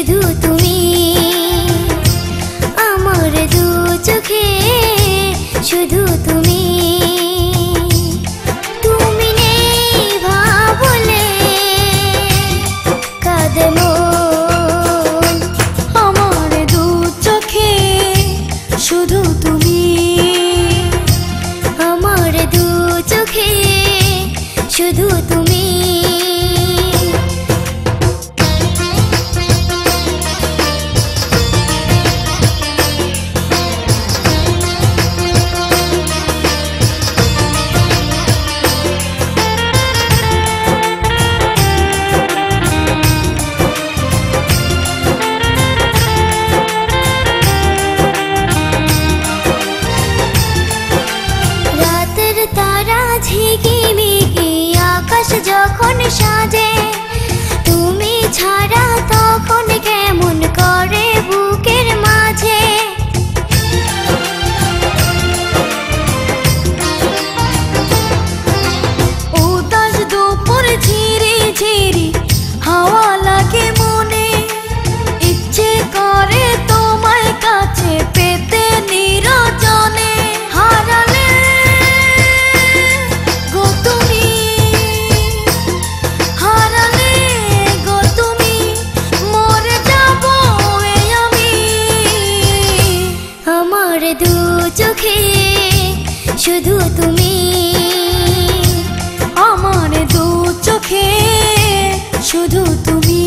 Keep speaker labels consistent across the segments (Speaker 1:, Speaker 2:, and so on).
Speaker 1: শুধু তুমি আমার দু চোখে শুধু তুমি তুমি নেই ভাবলে কাঁদে মন
Speaker 2: আমার দু চোখে শুধু তুমি
Speaker 1: আমার দু চোখে শুধু তুমি যখন সাজে তুমি ছাড়া তখন কেমন করে বুকের মাঝে
Speaker 2: উদাস দুপুর ঝিরি ঝিরি হাওয়া লাগে মনে ইচ্ছে করে তোমায় কাছে পেতে নিরজনে হারালে গো তুমি
Speaker 1: দু চোখে শুধু তুমি
Speaker 2: আমার দু চোখে শুধু তুমি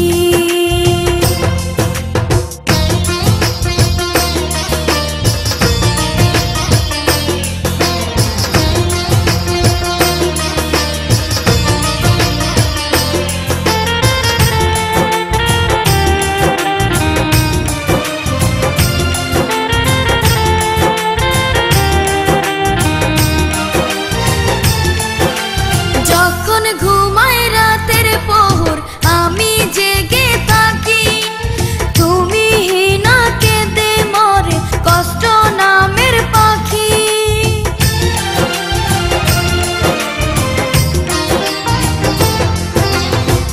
Speaker 2: ঘুমায় রাতের প্রহর আমি জেগে থাকি তুমি না কেঁদে মরে কষ্ট নামের পাখি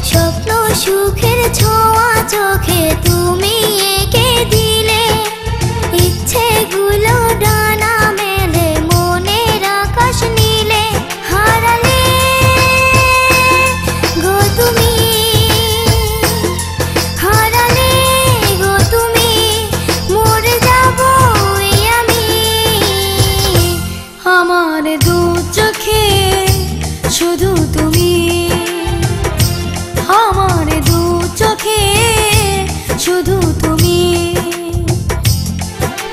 Speaker 1: স্বপ্ন সুখের ছোঁয়া চোখে তুমি এঁকে দিলে ইচ্ছেগুলো ডানা মেলে মনের আকাশ নীলে হারালে
Speaker 2: আমার দু চোখে শুধু তুমি আমার দু চোখে শুধু তুমি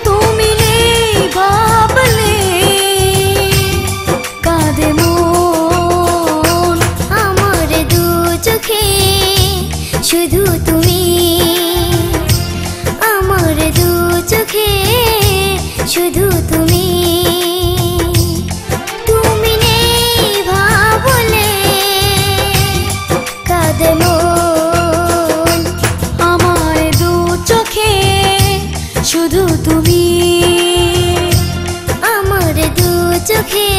Speaker 2: তুমি নেই ভাবলে কাঁদে মন
Speaker 1: আমার দু চোখে শুধু তুমি আমার দু চোখে শুধু তুমি তুমি নেই ভাবলে কাঁদে মন
Speaker 2: আমার দু চোখে শুধু তুমি
Speaker 1: আমার দু চোখে